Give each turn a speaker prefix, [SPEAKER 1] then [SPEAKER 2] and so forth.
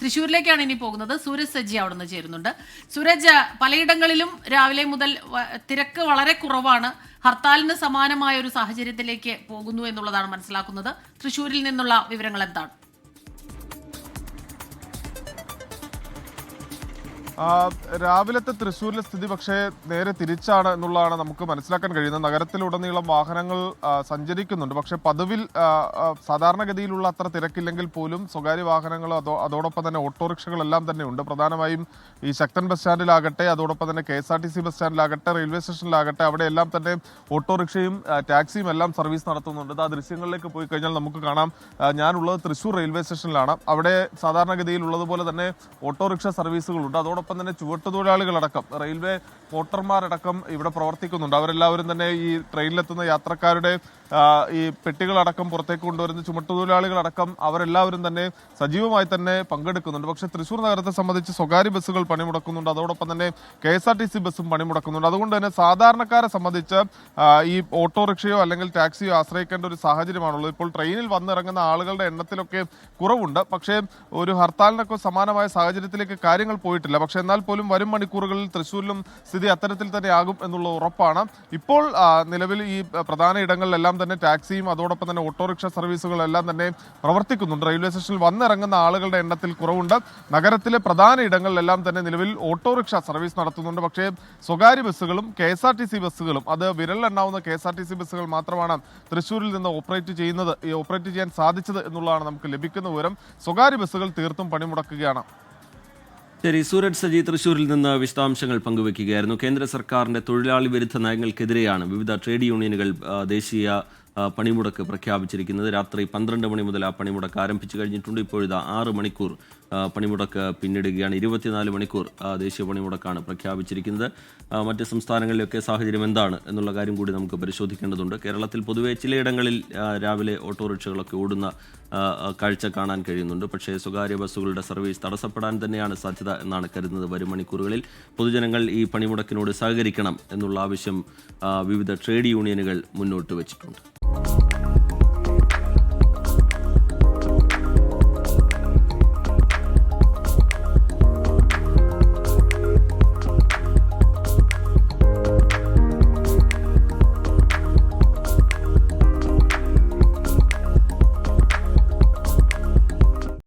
[SPEAKER 1] തൃശ്ശൂരിലേക്കാണ് ഇനി പോകുന്നത്. സൂരജ് സജ്ജി അവിടെ നിന്ന് ചേരുന്നുണ്ട്. സൂരജ്, പലയിടങ്ങളിലും രാവിലെ മുതൽ തിരക്ക് വളരെ കുറവാണ്. ഹർത്താലിന് സമാനമായ ഒരു സാഹചര്യത്തിലേക്ക് പോകുന്നു എന്നുള്ളതാണ് മനസ്സിലാക്കുന്നത്. തൃശ്ശൂരിൽ നിന്നുള്ള വിവരങ്ങൾ എന്താണ്?
[SPEAKER 2] രാവിലത്തെ തൃശ്ശൂരിലെ സ്ഥിതി പക്ഷേ നേരെ തിരിച്ചാണ് എന്നുള്ളതാണ് നമുക്ക് മനസ്സിലാക്കാൻ കഴിയുന്നത്. നഗരത്തിലുടനീളം വാഹനങ്ങൾ സഞ്ചരിക്കുന്നുണ്ട്. പക്ഷേ പതിവിൽ സാധാരണഗതിയിലുള്ള അത്ര തിരക്കില്ലെങ്കിൽ പോലും സ്വകാര്യ വാഹനങ്ങൾ അതോടൊപ്പം തന്നെ ഓട്ടോറിക്ഷകളെല്ലാം തന്നെ ഉണ്ട്. പ്രധാനമായും ഈ ശക്തൻ ബസ് സ്റ്റാൻഡിലാകട്ടെ, അതോടൊപ്പം തന്നെ KSRTC ബസ് സ്റ്റാൻഡിലാകട്ടെ, റെയിൽവേ സ്റ്റേഷനിലാകട്ടെ, അവിടെയെല്ലാം തന്നെ ഓട്ടോറിക്ഷയും ടാക്സിയും എല്ലാം സർവീസ് നടത്തുന്നുണ്ട്. ആ ദൃശ്യങ്ങളിലേക്ക് പോയി കഴിഞ്ഞാൽ നമുക്ക് കാണാം. ഞാനുള്ളത് തൃശ്ശൂർ റെയിൽവേ സ്റ്റേഷനിലാണ്. അവിടെ സാധാരണഗതിയിലുള്ളതുപോലെ തന്നെ ഓട്ടോറിക്ഷ സർവീസുകളുണ്ട്. അതോടൊപ്പം തന്നെ ചുവട്ടുതൊഴിലാളികളടക്കം, റെയിൽവേ പോർട്ടർമാരടക്കം ഇവിടെ പ്രവർത്തിക്കുന്നുണ്ട്. അവരെല്ലാവരും തന്നെ ഈ ട്രെയിനിലെത്തുന്ന യാത്രക്കാരുടെ ഈ പെട്ടികളടക്കം പുറത്തേക്ക് കൊണ്ടുവരുന്ന ചുമട്ടുതൊഴിലാളികളടക്കം അവരെല്ലാവരും തന്നെ സജീവമായി തന്നെ പങ്കെടുക്കുന്നുണ്ട്. പക്ഷേ തൃശ്ശൂർ നഗരത്തെ സംബന്ധിച്ച് സ്വകാര്യ ബസ്സുകൾ പണിമുടക്കുന്നുണ്ട്. അതോടൊപ്പം തന്നെ KSRTC ബസ്സും പണിമുടക്കുന്നുണ്ട്. അതുകൊണ്ട് തന്നെ സാധാരണക്കാരെ സംബന്ധിച്ച് ഈ ഓട്ടോറിക്ഷയോ അല്ലെങ്കിൽ ടാക്സിയോ ആശ്രയിക്കേണ്ട ഒരു സാഹചര്യമാണുള്ളത്. ഇപ്പോൾ ട്രെയിനിൽ വന്നിറങ്ങുന്ന ആളുകളുടെ എണ്ണത്തിലൊക്കെ കുറവുണ്ട്. പക്ഷേ ഒരു ഹർത്താലിനൊക്കെ സമാനമായ സാഹചര്യത്തിലേക്ക് കാര്യങ്ങൾ പോയിട്ടില്ല. പക്ഷേ എന്നാൽ പോലും വരും മണിക്കൂറുകളിൽ തൃശ്ശൂരിലും സ്ഥിതി അത്തരത്തിൽ തന്നെ ആകും എന്നുള്ള ഉറപ്പാണ്. ഇപ്പോൾ നിലവിൽ ഈ പ്രധാന ഇടങ്ങളിലെല്ലാം തന്നെ ടാക്സിയും അതോടൊപ്പം തന്നെ ഓട്ടോറിക്ഷ സർവീസുകളെല്ലാം തന്നെ പ്രവർത്തിക്കുന്നുണ്ട്. റെയിൽവേ സ്റ്റേഷനിൽ വന്നിറങ്ങുന്ന ആളുകളുടെ എണ്ണത്തിൽ കുറവുണ്ട്. നഗരത്തിലെ പ്രധാന ഇടങ്ങളിലെല്ലാം തന്നെ നിലവിൽ ഓട്ടോറിക്ഷ സർവീസ് നടത്തുന്നുണ്ട്. പക്ഷേ സ്വകാര്യ ബസ്സുകളും KSRTC ബസ്സുകളും, അത് വിരലിലെണ്ണാവുന്ന KSRTC ബസ്സുകൾ മാത്രമാണ് തൃശ്ശൂരിൽ നിന്ന് ഓപ്പറേറ്റ് ചെയ്യാൻ സാധിച്ചത് എന്നുള്ളതാണ് നമുക്ക് ലഭിക്കുന്ന വിവരം. സ്വകാര്യ ബസ്സുകൾ തീർത്തും പണിമുടക്കുകയാണ്.
[SPEAKER 3] ശരി, സൂരജ് സജി തൃശ്ശൂരിൽ നിന്ന് വിശദാംശങ്ങൾ പങ്കുവയ്ക്കുകയായിരുന്നു. കേന്ദ്ര സർക്കാരിന്റെ തൊഴിലാളി വിരുദ്ധ നയങ്ങൾക്കെതിരെയാണ് വിവിധ ട്രേഡ് യൂണിയനുകൾ ദേശീയ പണിമുടക്ക് പ്രഖ്യാപിച്ചിരിക്കുന്നത്. രാത്രി 12 മണി മുതൽ ആ പണിമുടക്ക് ആരംഭിച്ചു കഴിഞ്ഞിട്ടുണ്ട്. ഇപ്പോഴിതാ 6 മണിക്കൂർ പണിമുടക്ക് പിന്നിടുകയാണ്. 24 മണിക്കൂർ ദേശീയ പണിമുടക്കാണ് പ്രഖ്യാപിച്ചിരിക്കുന്നത്. മറ്റ് സംസ്ഥാനങ്ങളിലൊക്കെ സാഹചര്യം എന്താണ് എന്നുള്ള കാര്യം കൂടി നമുക്ക് പരിശോധിക്കേണ്ടതുണ്ട്. കേരളത്തിൽ പൊതുവെ ചിലയിടങ്ങളിൽ രാവിലെ ഓട്ടോറിക്ഷകളൊക്കെ ഓടുന്ന കാഴ്ച കാണാൻ കഴിയുന്നുണ്ട്. പക്ഷേ സ്വകാര്യ ബസ്സുകളുടെ സർവീസ് തടസ്സപ്പെടാൻ തന്നെയാണ് സാധ്യത എന്നാണ് കരുതുന്നത്. വരും മണിക്കൂറുകളിൽ പൊതുജനങ്ങൾ ഈ പണിമുടക്കിനോട് സഹകരിക്കണം എന്നുള്ള ആവശ്യം വിവിധ ട്രേഡ് യൂണിയനുകൾ മുന്നോട്ട് വച്ചിട്ടുണ്ട്.